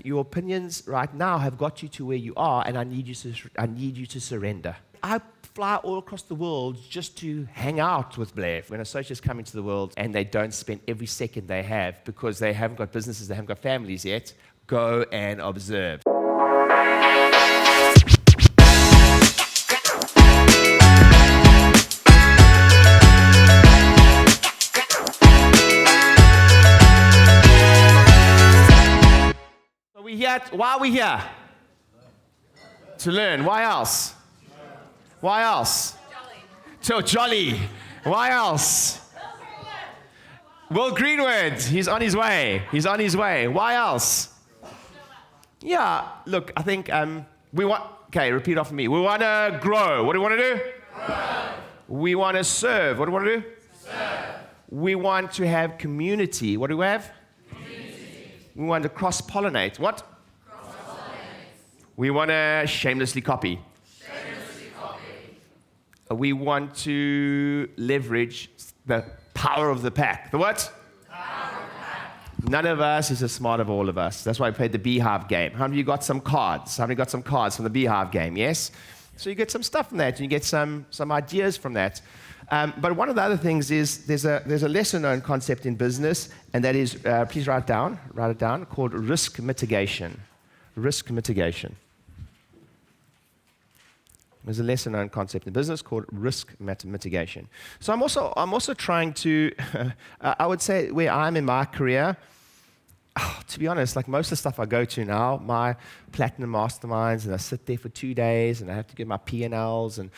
your opinions right now have got you to where you are, and I need you to surrender. I fly all across the world just to hang out with Blair. When associates come into the world and they don't spend every second they have because they haven't got businesses, they haven't got families yet, go and observe. Why are we here? To learn. Why else? Why else? Jolly. Why else? Will Greenwood. He's on his way. Why else? Yeah, look, I think repeat after me. We want to grow. What do we want to do? Grow. We want to serve. What do we want to do? Serve. We want to have community. What do we have? Community. We want to cross-pollinate. What? We want to shamelessly copy. We want to leverage the power of the pack. The what? Power of the pack. None of us is as smart as all of us. That's why I played the beehive game. How many of you got some cards? How many got some cards from the beehive game? Yes? So you get some stuff from that, and you get some ideas from that. But one of the other things is there's a lesser-known concept in business, and that is, please write it down, called risk mitigation. Risk mitigation. There's a lesser-known concept in business called risk mitigation. So I'm also trying to, I would say where I'm in my career, to be honest, like most of the stuff I go to now, my platinum masterminds, and I sit there for 2 days, and I have to get my P&Ls, and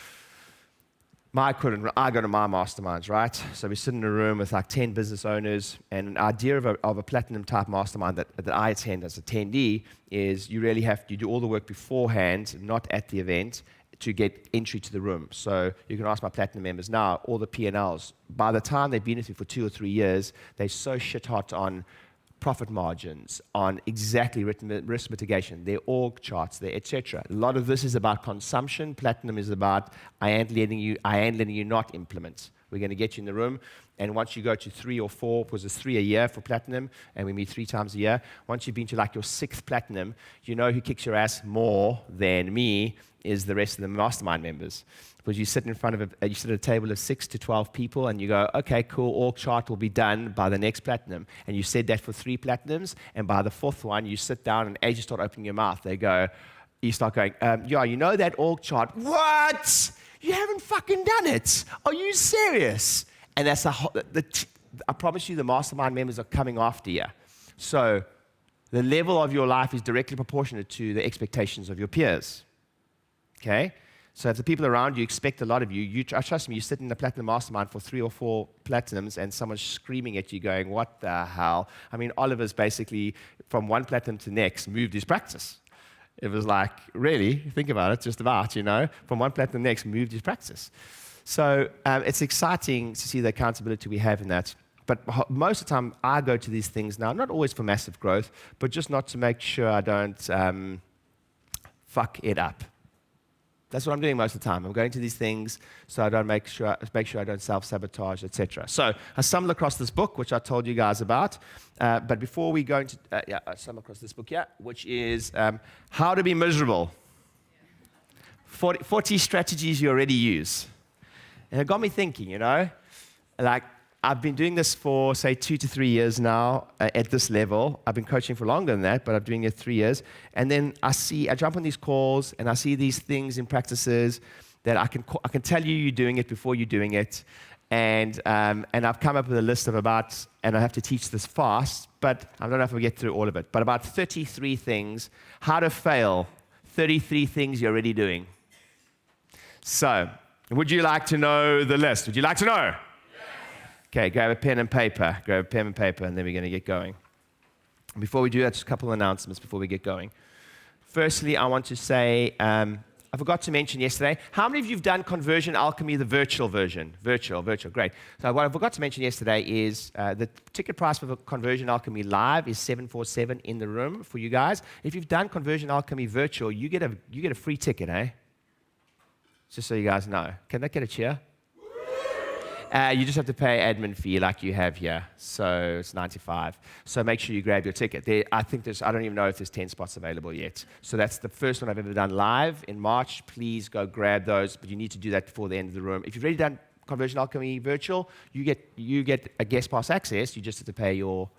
I go to my masterminds, right? So we sit in a room with like 10 business owners, and an idea of a platinum type mastermind that I attend as an attendee is you really have to do all the work beforehand, not at the event, to get entry to the room. So you can ask my platinum members now, all the P&Ls, by the time they've been with me for 2 or 3 years, they're so shit hot on profit margins, on exactly risk mitigation, their org charts, their etc. A lot of this is about consumption. Platinum is about I ain't letting you not implement. We're going to get you in the room, and once you go to 3 or 4, because it's 3 a year for platinum, and we meet 3 times a year, once you've been to like your 6th platinum, you know who kicks your ass more than me is the rest of the mastermind members. Because you sit you sit at a table of 6 to 12 people, and you go, okay, cool, org chart will be done by the next platinum. And you said that for 3 platinums, and by the 4th one, you sit down, and as you start opening your mouth, you start going, yeah, you know that org chart. What? You haven't fucking done it. Are you serious? And that's I promise you the mastermind members are coming after you. So the level of your life is directly proportionate to the expectations of your peers. Okay? So if the people around you expect a lot of you, trust me, you sit in the platinum mastermind for 3 or 4 platinums and someone's screaming at you going, what the hell? I mean, Oliver's basically, from one platinum to next, moved his practice. It was like, really, think about it, just about, from one platinum to next, moved his practice. So it's exciting to see the accountability we have in that. But most of the time, I go to these things now, not always for massive growth, but just not to make sure I don't fuck it up. That's what I'm doing most of the time. I'm going to these things so I don't make sure I don't self-sabotage, etc. So I stumbled across this book, which I told you guys about. But before we go into, I stumbled across this book, which is How to Be Miserable. 40 strategies you already use. And it got me thinking, like I've been doing this for, say, 2 to 3 years now at this level. I've been coaching for longer than that, but I'm doing it 3 years. And then I jump on these calls, and I see these things in practices that I can tell you're doing it before you're doing it. And I've come up with a list of and I have to teach this fast, but I don't know if we'll get through all of it, but about 33 things, how to fail, 33 things you're already doing. So, would you like to know the list? Would you like to know? Okay, grab a pen and paper, and then we're going to get going. Before we do that, just a couple of announcements before we get going. Firstly, I want to say, I forgot to mention yesterday, how many of you have done Conversion Alchemy, the virtual version? Virtual, great. So what I forgot to mention yesterday is the ticket price for Conversion Alchemy Live is $747 in the room for you guys. If you've done Conversion Alchemy virtual, you get a free ticket, eh? Just so you guys know. Can that get a cheer? You just have to pay admin fee like you have here. So it's $95. So make sure you grab your ticket. I don't even know if there's 10 spots available yet. So that's the first one I've ever done live in March. Please go grab those, but you need to do that before the end of the room. If you've already done Conversion Alchemy virtual, you get a guest pass access. You just have to pay your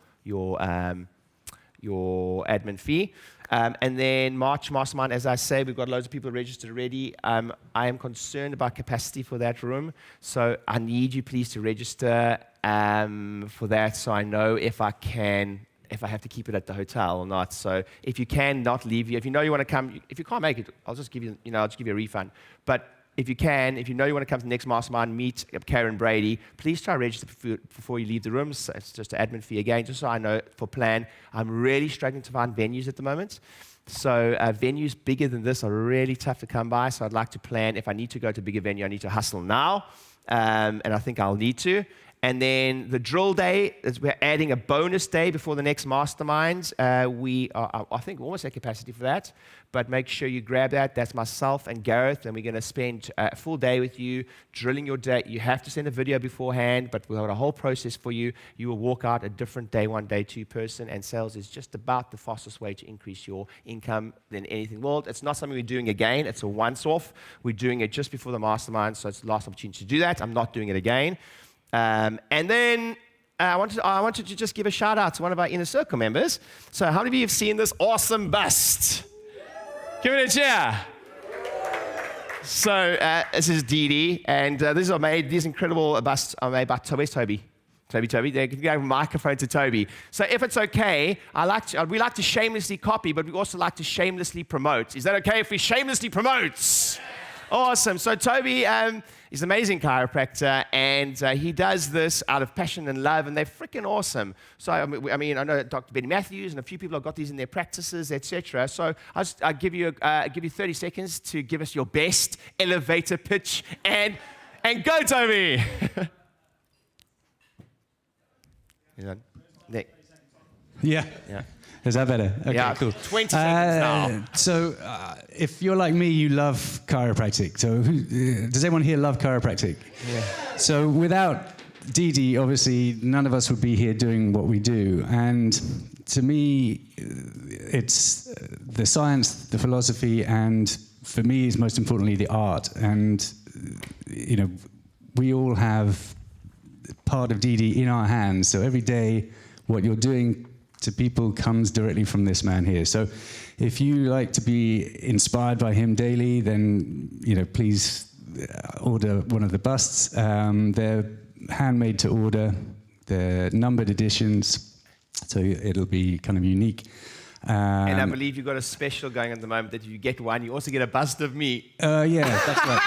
admin fee. And then March Mastermind, as I say, we've got loads of people registered already. I am concerned about capacity for that room, so I need you please to register for that, so I know if I have to keep it at the hotel or not. So if you can not leave here, if you know you want to come, if you can't make it, I'll just give you a refund. But if you know you want to come to the next Mastermind, meet Karen Brady, please try to register before you leave the room. So it's just an admin fee again, just so I know for plan. I'm really struggling to find venues at the moment. So venues bigger than this are really tough to come by. So I'd like to plan. If I need to go to a bigger venue, I need to hustle now. And I think I'll need to. And then the drill day, we're adding a bonus day before the next Mastermind. We are, I think, almost at capacity for that. But make sure you grab that. That's myself and Gareth, and we're going to spend a full day with you, drilling your day. You have to send a video beforehand, but we'll have a whole process for you. You will walk out a different day one, day two person, and sales is just about the fastest way to increase your income than anything. Well, it's not something we're doing again. It's a once-off. We're doing it just before the Mastermind, so it's the last opportunity to do that. I'm not doing it again. And then I wanted to just give a shout out to one of our Inner Circle members. So how many of you have seen this awesome bust? Give it a cheer. So this is Dee Dee, and these incredible busts are made by Toby. Toby, they can give a microphone to Toby. So if it's okay, we like to shamelessly copy, but we also like to shamelessly promote. Is that okay if we shamelessly promote? Awesome. So Toby is an amazing chiropractor, and he does this out of passion and love, and they're freaking awesome. So I know Dr. Benny Matthews and a few people have got these in their practices, etc. So I'll give you 30 seconds to give us your best elevator pitch, and go, Toby. Nick. Yeah. Is that better? Okay, yeah, cool. 20 seconds now. So, if you're like me, you love chiropractic. So, does anyone here love chiropractic? Yeah. So, without Dee Dee, obviously, none of us would be here doing what we do. And to me, it's the science, the philosophy, and for me, is most importantly the art. And we all have part of Dee Dee in our hands. So every day, what you're doing to people comes directly from this man here. So if you like to be inspired by him daily, then please order one of the busts. They're handmade to order. They're numbered editions, so it'll be kind of unique. And I believe you've got a special going at the moment that if you get one, you also get a bust of me. Yeah, that's right.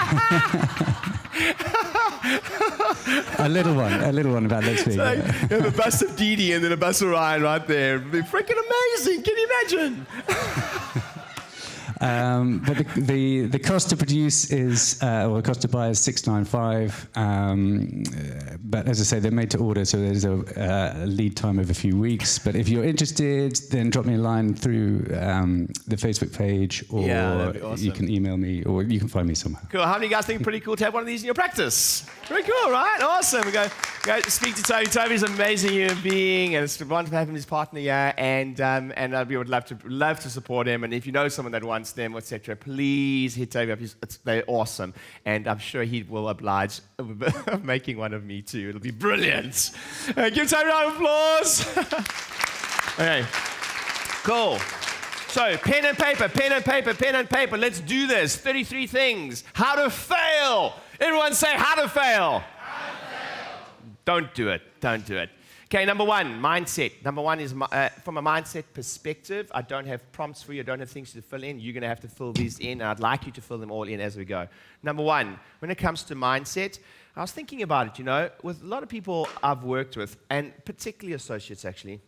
A little one about next week. So you have a bust of Dee Dee and then a bust of Ryan right there. It'd be freaking amazing. Can you imagine? But the cost to produce is, or the cost to buy is $695. But as I say, they're made to order, so there's a lead time of a few weeks. But if you're interested, then drop me a line through the Facebook page, or awesome. You can email me, or you can find me somewhere. Cool. How many of you guys think it's pretty cool to have one of these in your practice? Very cool, right? Awesome. We go speak to Toby. Toby's an amazing human being, and it's wonderful to have him as partner here. And we would love to support him. And if you know someone that wants them, etc., please hit Toby up. They're awesome, and I'm sure he will oblige making one of me too. It'll be brilliant. Give Toby a round of applause. Okay, cool. So pen and paper. Let's do this. 33 things. How to fail. Everyone say how to fail. How to fail. Don't do it. Okay, number one, mindset. Number one is from a mindset perspective, I don't have prompts for you. I don't have things to fill in. You're going to have to fill these in, and I'd like you to fill them all in as we go. Number one, when it comes to mindset, I was thinking about it, with a lot of people I've worked with, and particularly associates actually,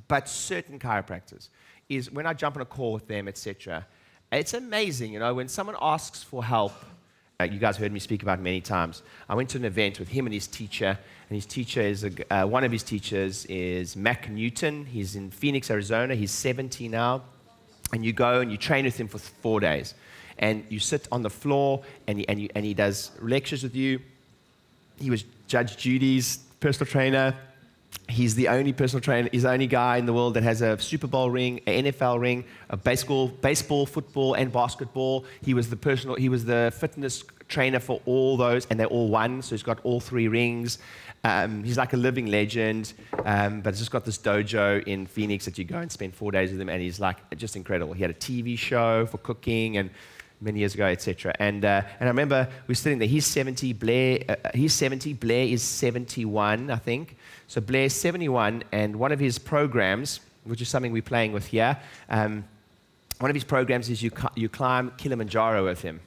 but certain chiropractors, is when I jump on a call with them, etc., it's amazing, when someone asks for help. You guys heard me speak about it many times. I went to an event with him and his teacher, and his teacher is one of his teachers is Mac Newton. He's in Phoenix, Arizona. He's 70 now, and you go and you train with him for 4 days, and you sit on the floor, and he does lectures with you. He was Judge Judy's personal trainer. He's the only personal trainer, he's the only guy in the world that has a Super Bowl ring, an NFL ring, a baseball, football, and basketball. He was the fitness trainer for all those, and they all won, so he's got all 3 rings. He's like a living legend, but he's just got this dojo in Phoenix that you go and spend 4 days with him, and he's like just incredible. He had a TV show for cooking and many years ago, etc. And I remember we were sitting there. He's 70, Blair is 71, I think. So Blair's 71, and one of his programs, which is something we're playing with here, one of his programs is you climb Kilimanjaro with him.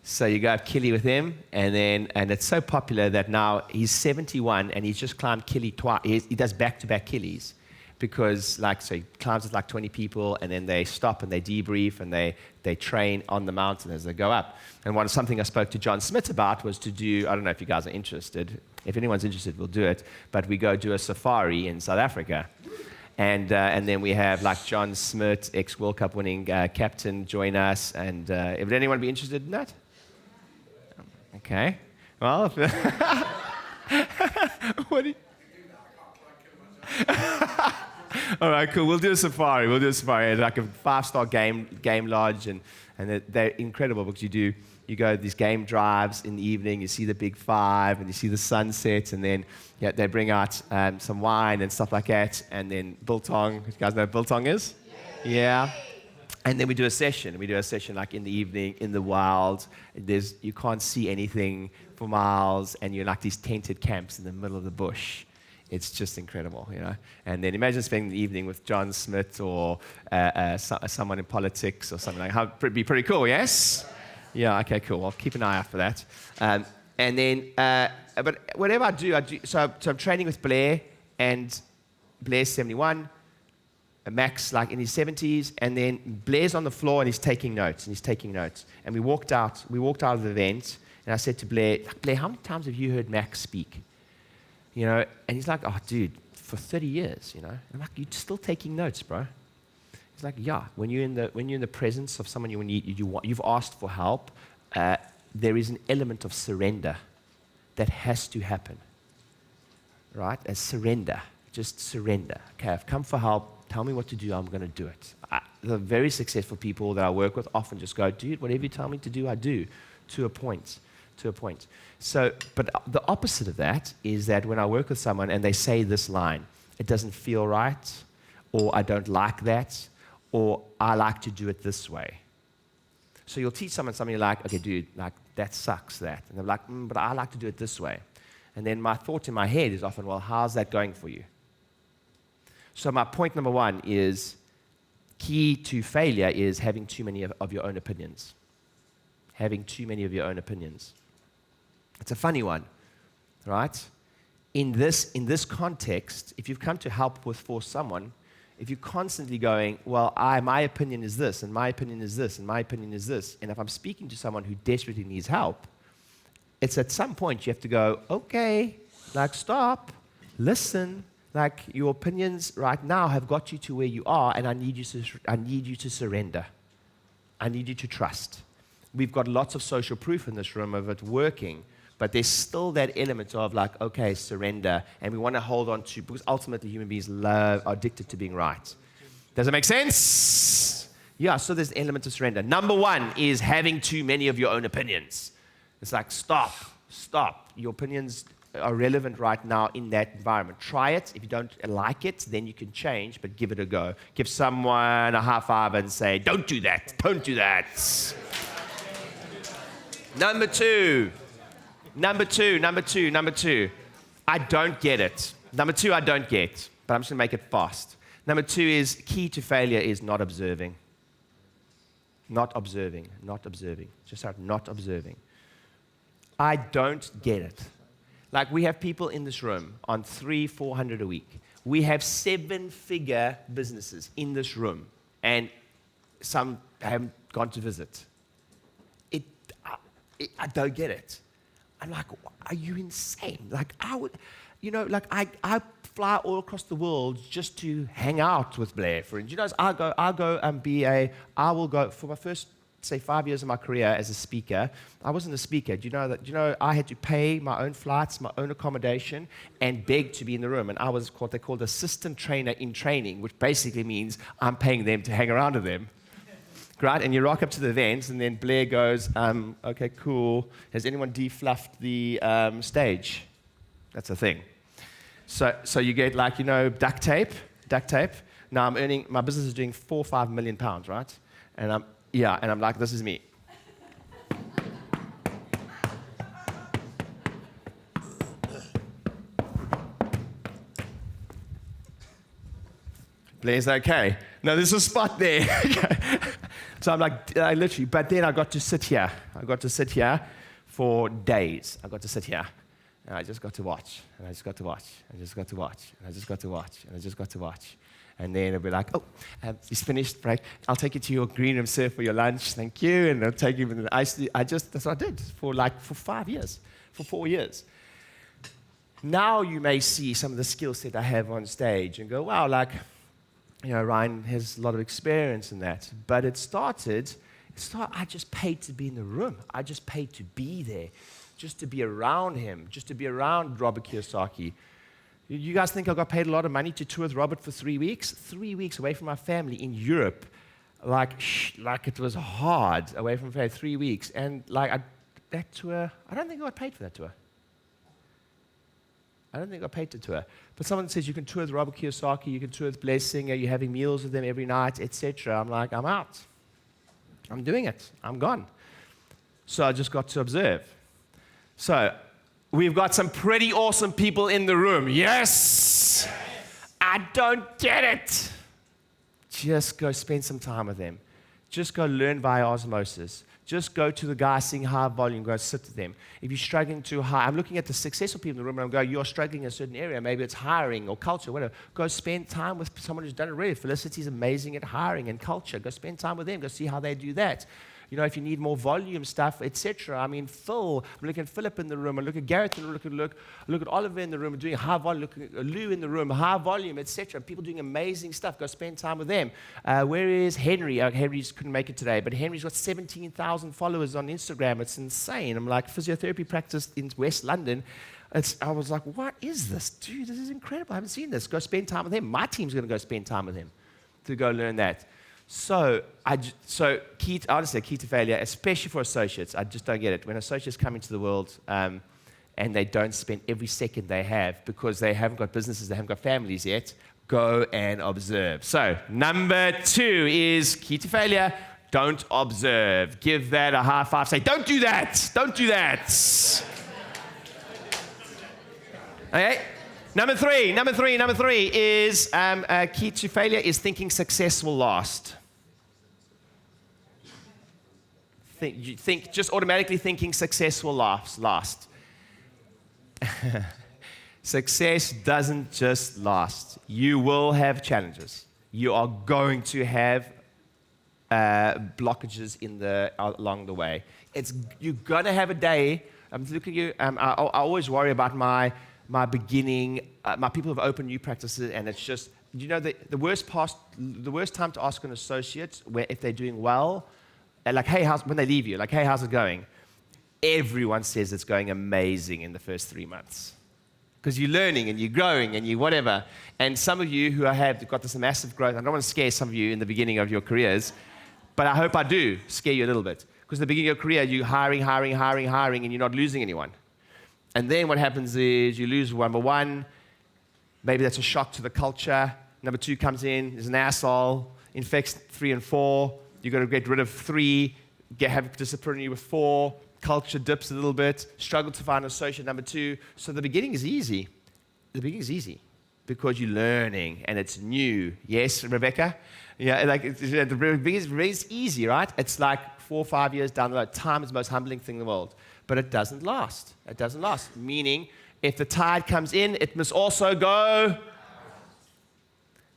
So you go up Kili with him, and it's so popular that now he's 71 and he's just climbed Kili twice. He does back-to-back Kilis because, so he climbs with 20 people, and then they stop and they debrief and they train on the mountain as they go up. And something I spoke to John Smith about was to do, I don't know if you guys are interested. If anyone's interested, we'll do it. But we go do a safari in South Africa. And then we have John Smith, ex-World Cup winning captain, join us. And would anyone be interested in that? Okay. Well, what do you... All right, cool. We'll do a safari. It's like a 5-star game lodge, and they're incredible because you go these game drives in the evening, you see the big 5, and you see the sunset, and then they bring out some wine and stuff like that, and then biltong. You guys know what biltong is? Yeah. And then we do a session. We do a session in the evening in the wild. You can't see anything for miles, and you're these tented camps in the middle of the bush. It's just incredible, And then imagine spending the evening with John Smith or someone in politics or something like that. It'd be pretty cool, yes? Yeah, okay, cool. I'll keep an eye out for that. And then, but whatever I do, so I'm training with Blair, and Blair's 71, Max in his 70s, and then Blair's on the floor and he's taking notes. And we walked out of the event, and I said to Blair, how many times have you heard Max speak? And he's like, oh, dude, for 30 years, I'm like, you're still taking notes, bro. He's like, yeah, when you're in the presence of someone you've asked for help, there is an element of surrender that has to happen, right? As surrender, just surrender. Okay, I've come for help. Tell me what to do. I'm going to do it. The very successful people that I work with often just go, dude, whatever you tell me to do, I do, to a point. So, but the opposite of that is that when I work with someone and they say this line, it doesn't feel right, or I don't like that, or I like to do it this way. So you'll teach someone something like, okay, dude, that sucks, that. And they're like, but I like to do it this way. And then my thought in my head is often, well, how's that going for you? So my point number 1 is, key to failure is having too many of your own opinions. Having too many of your own opinions. It's a funny one, right? In this context, if you've come to help for someone, if you're constantly going, well, my opinion is this, and my opinion is this, and my opinion is this, and if I'm speaking to someone who desperately needs help, it's at some point you have to go, okay, stop, listen, your opinions right now have got you to where you are, and I need you to surrender. I need you to trust. We've got lots of social proof in this room of it working, but there's still that element of okay, surrender, and we want to hold on to, because ultimately human beings are addicted to being right. Does it make sense? Yeah, so there's an element of surrender. Number 1 is having too many of your own opinions. It's stop. Your opinions are relevant right now in that environment. Try it. If you don't like it, then you can change, but give it a go. Give someone a high five and say, don't do that. Don't do that. Number two. I don't get it. Number 2, I don't get, but I'm just going to make it fast. Number 2 is, key to failure is not observing. Not observing. Just start not observing. I don't get it. We have people in this room on $300-400 a week. We have 7-figure businesses in this room, and some haven't gone to visit. I don't get it. I'm like, are you insane? I fly all across the world just to hang out with Blair. For instance, I will go for my first say 5 years of my career as a speaker, I wasn't a speaker. Do you know I had to pay my own flights, my own accommodation, and beg to be in the room. And I was what they called assistant trainer in training, which basically means I'm paying them to hang around with them. Right? And you rock up to the event, and then Blair goes, okay, cool. Has anyone defluffed the stage? That's a thing. So you get like, duct tape. Now my business is doing 4 or 5 million pounds, right? And I'm like, this is me. Blair's okay. No, there's a spot there. So I'm like, I literally, but then I got to sit here. For days. I got to sit here. And I just got to watch. And I just got to watch. And I just got to watch. And I just got to watch. And I just got to watch. And then it'll be like, he's finished, break. I'll take you to your green room, sir, for your lunch. Thank you. And I'll take you. That's what I did for 5 years, for 4 years. Now you may see some of the skill set I have on stage and go, wow, Ryan has a lot of experience in that. But I just paid to be in the room. I just paid to be there, just to be around him, just to be around Robert Kiyosaki. You guys think I got paid a lot of money to tour with Robert for 3 weeks? 3 weeks away from my family in Europe. Like it was hard away from family, 3 weeks. And that tour, I don't think I got paid for that tour. I don't think I got paid to tour. But someone says you can tour with Robert Kiyosaki, you can tour with Blessing, you're having meals with them every night, etc. I'm like, I'm out. I'm doing it. I'm gone. So I just got to observe. So we've got some pretty awesome people in the room. Yes! I don't get it. Just go spend some time with them. Just go learn via osmosis. Just go to the guy singing high volume, go sit with them. If you're struggling too high, I'm looking at the successful people in the room and I'm going, you're struggling in a certain area. Maybe it's hiring or culture, whatever. Go spend time with someone who's done it already. Felicity's amazing at hiring and culture. Go spend time with them. Go see how they do that. If you need more volume stuff, etc. I mean, Phil, I'm looking at Philip in the room. I look at Garrett in the room. Look at Oliver in the room doing high volume. Look at Lou in the room, high volume, etc. People doing amazing stuff. Go spend time with them. Where is Henry? Henry couldn't make it today, but Henry's got 17,000 followers on Instagram. It's insane. I'm like, physiotherapy practice in West London. I was like, what is this? Dude, this is incredible. I haven't seen this. Go spend time with him. My team's going to go spend time with him to go learn that. So key to failure, especially for associates, I just don't get it. When associates come into the world and they don't spend every second they have because they haven't got businesses, they haven't got families yet, go and observe. So number 2 is key to failure, don't observe. Give that a high five. Say, don't do that. Don't do that. Okay? Number three is key to failure is thinking success will last. Just automatically thinking success will last. Success doesn't just last. You will have challenges. You are going to have blockages along the way. You're gonna have a day. I'm looking at you. I always worry about my beginning, my people who have opened new practices, and it's just, the worst time to ask an associate if they're doing well, like, hey, when they leave you, like, hey, how's it going? Everyone says it's going amazing in the first 3 months. Because you're learning and you're growing and you whatever. And some of you who have got this massive growth, I don't want to scare some of you in the beginning of your careers, but I hope I do scare you a little bit. Because in the beginning of your career, you're hiring, and you're not losing anyone. And then what happens is you lose number 1, maybe that's a shock to the culture. Number 2 comes in, is an asshole, infects 3 and 4. You've got to get rid of 3, have disciplinary with 4. Culture dips a little bit, struggle to find an associate number 2. So the beginning is easy. Because you're learning and it's new. Yes, Rebecca? Yeah, the beginning is easy, right? It's like 4 or 5 years down the road. Time is the most humbling thing in the world. But it doesn't last. Meaning, if the tide comes in, it must also go.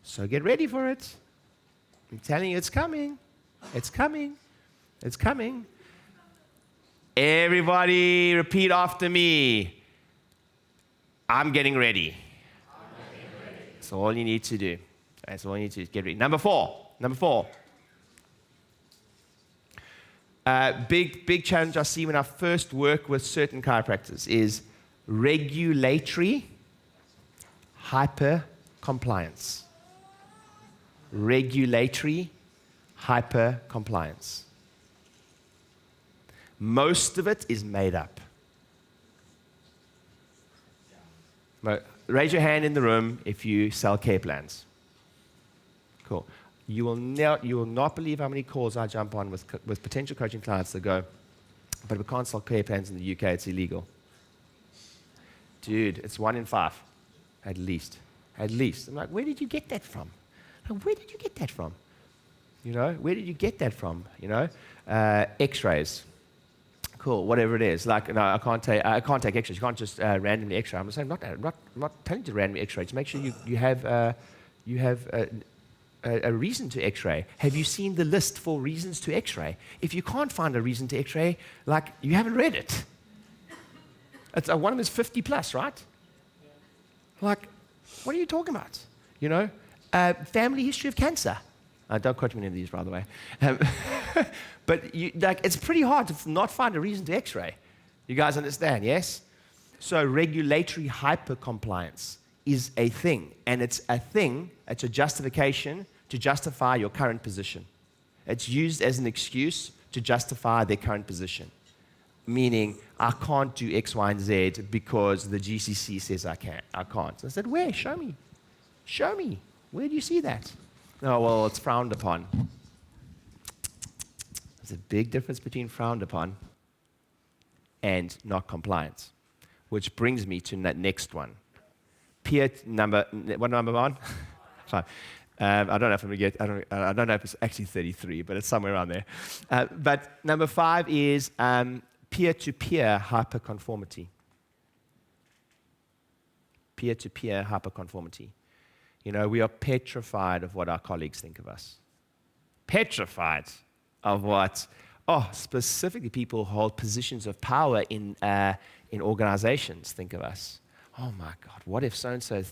So get ready for it. I'm telling you, it's coming. It's coming. Everybody repeat after me. I'm getting ready. That's all you need to do. Get ready. Number four. Big challenge I see when I first work with certain chiropractors is regulatory hyper-compliance. Regulatory hyper-compliance. Most of it is made up. Raise your hand in the room if you sell care plans. Cool. You will not believe how many calls I jump on with potential coaching clients that go, but we can't sell care plans in the UK, it's illegal. Dude, it's 1 in 5, at least. At least. I'm like, where did you get that from? Like, where did you get that from? You know, where did you get that from? You know, X-rays. Cool, whatever it is. Like, no, I can't take X-rays. You can't just randomly X-ray. I'm saying, I'm not telling you to randomly X-ray. Just make sure you have a reason to X-ray. Have you seen the list for reasons to X-ray? If you can't find a reason to X-ray, like, you haven't read it. It's, one of them is 50 plus, right? Like, what are you talking about? You know, family history of cancer. Don't quote me on any of these, by the way. But it's pretty hard to not find a reason to X-ray. You guys understand, yes? So regulatory hyper-compliance is a thing. And it's a justification to justify your current position. It's used as an excuse to justify their current position. Meaning, I can't do X, Y, and Z because the GCC says I can't. So I said, where? Show me. Show me. Where do you see that? Oh, well, it's frowned upon. There's a big difference between frowned upon and not compliant, which brings me to that next one. What number one? Sorry. I don't know if I'm gonna get. I don't know if it's actually 33, but it's somewhere around there. But number 5 is peer-to-peer hyperconformity. Peer-to-peer hyperconformity. You know, we are petrified of what our colleagues think of us. Petrified of what, specifically people who hold positions of power in organizations think of us. Oh my God, what if so-and-so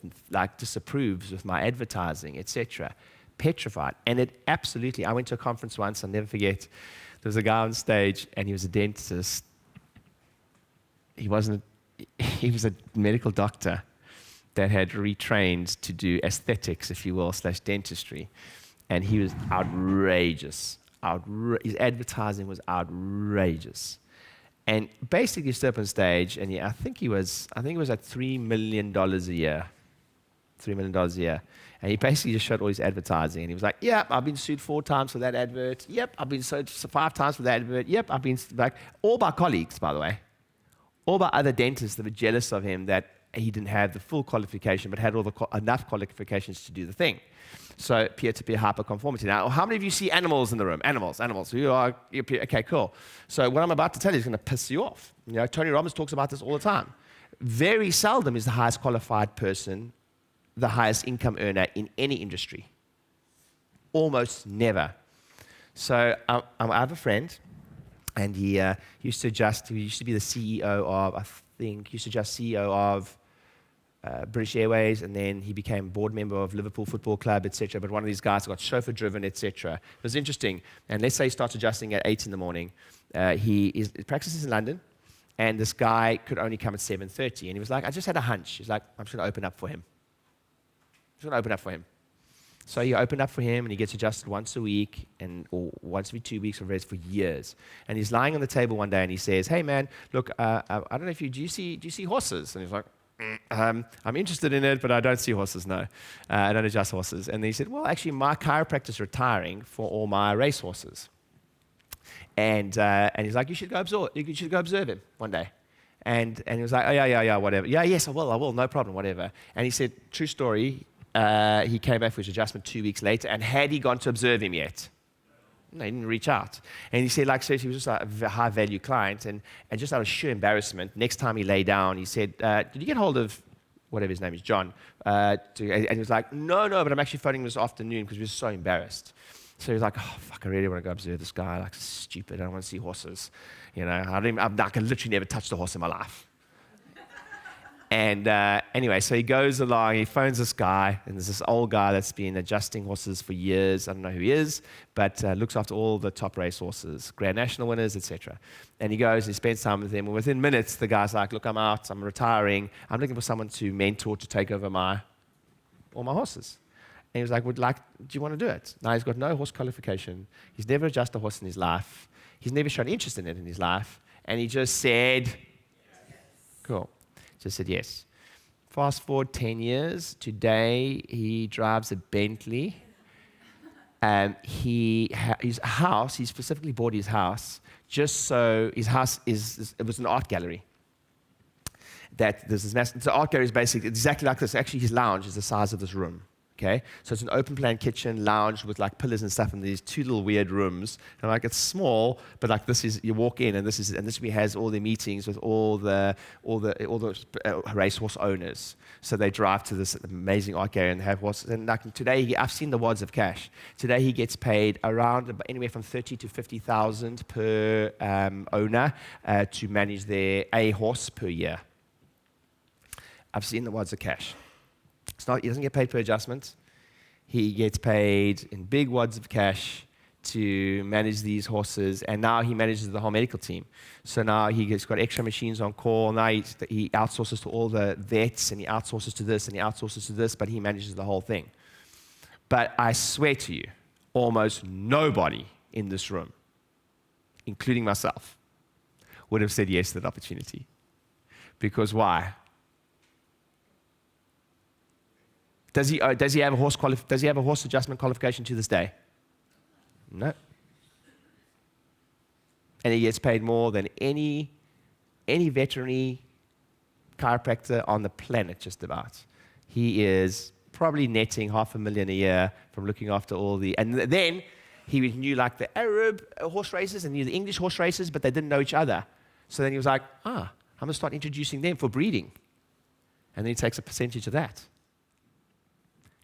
disapproves with my advertising, etc. Petrified. And it absolutely, I went to a conference once, I'll never forget, there was a guy on stage and he was a dentist. He was a medical doctor that had retrained to do aesthetics, if you will, / dentistry. And he was outrageous. His advertising was outrageous. And basically stood up on stage, and I think it was like $3 million a year. $3 million a year. And he basically just showed all his advertising. And he was like, yep, I've been sued 4 times for that advert. Yep, I've been sued 5 times for that advert. Yep, I've been, all by colleagues, by the way. All by other dentists that were jealous of him that he didn't have the full qualification, but had enough qualifications to do the thing. So peer-to-peer hyperconformity. Now, how many of you see animals in the room? Animals. Okay, cool. So what I'm about to tell you is going to piss you off. You know, Tony Robbins talks about this all the time. Very seldom is the highest qualified person the highest income earner in any industry. Almost never. So I have a friend, and he used to be the CEO of, CEO of British Airways, and then he became board member of Liverpool Football Club, etc. But one of these guys got chauffeur-driven, etc. It was interesting. And let's say he starts adjusting at 8 in the morning. He practices in London, and this guy could only come at 7:30. And he was like, I just had a hunch. He's like, I'm just going to open up for him. So he opened up for him, and he gets adjusted once a week, or once every 2 weeks, or for years. And he's lying on the table one day, and he says, "Hey man, look, I don't know if do you see horses?" And he's like, "I'm interested in it, but I don't see horses. No, I don't adjust horses." And then he said, "Well, actually, my chiropractor is retiring for all my race horses." And he's like, "You should go observe him one day." And he was like, "Oh yeah, whatever. Yeah, yes, I will, no problem, whatever." And he said, true story. He came back for his adjustment 2 weeks later, and had he gone to observe him yet? No, he didn't reach out. And he said, seriously, he was just a high-value client, and just out of sheer embarrassment, next time he lay down, he said, "Did you get hold of," whatever his name is, John? And he was like, no, but I'm actually phoning this afternoon because we were so embarrassed. So he was like, "Oh, fuck, I really want to go observe this guy. Stupid, I don't want to see horses. You know, I can literally never touch the horse in my life." And anyway, so he goes along, he phones this guy, and there's this old guy that's been adjusting horses for years. I don't know who he is, but looks after all the top race horses, Grand National winners, etc. And he goes and he spends time with him. And within minutes, the guy's like, look, I'm out, I'm retiring. I'm looking for someone to mentor to take over all my horses. And he was like, do you want to do it? Now, he's got no horse qualification. He's never adjusted a horse in his life. He's never shown interest in it in his life. And he just said, cool. Just said yes. Fast forward 10 years. Today, he drives a Bentley. His house, he specifically bought his house just so his house it was an art gallery. The art gallery is basically exactly like this. Actually, his lounge is the size of this room. Okay, so it's an open plan kitchen lounge with like pillars and stuff, and these two little weird rooms. And like it's small, but like this is you walk in, and this has all the meetings with all the racehorse owners. So they drive to this amazing art gallery and have horses. And like today, I've seen the wads of cash. Today he gets paid around anywhere from 30 to 50,000 per owner to manage a horse per year. I've seen the wads of cash. He doesn't get paid per adjustment. He gets paid in big wads of cash to manage these horses, and now he manages the whole medical team. So now he's got extra machines on call. Now he outsources to all the vets, and he outsources to this, and he outsources to this, but he manages the whole thing. But I swear to you, almost nobody in this room, including myself, would have said yes to that opportunity. Because why? Does he have a horse adjustment qualification to this day? No. And he gets paid more than any veterinary chiropractor on the planet, just about. He is probably netting $500,000 a year from looking after all the. And then he knew like the Arab horse races and knew the English horse races, but they didn't know each other. So then he was like, I'm going to start introducing them for breeding. And then he takes a percentage of that.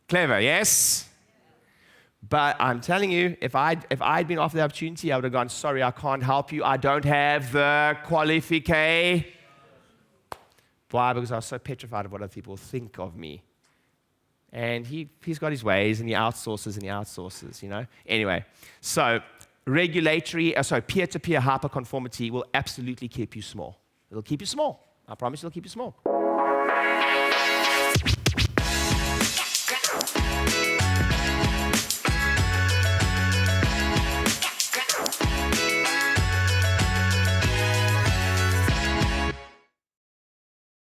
Clever, yes? But I'm telling you, if I'd been offered the opportunity, I would have gone, sorry, I can't help you. I don't have the qualification. Why? Because I was so petrified of what other people think of me. And he's got his ways, and he outsources, you know? Anyway, so peer-to-peer hyperconformity will absolutely keep you small. It'll keep you small. I promise it'll keep you small.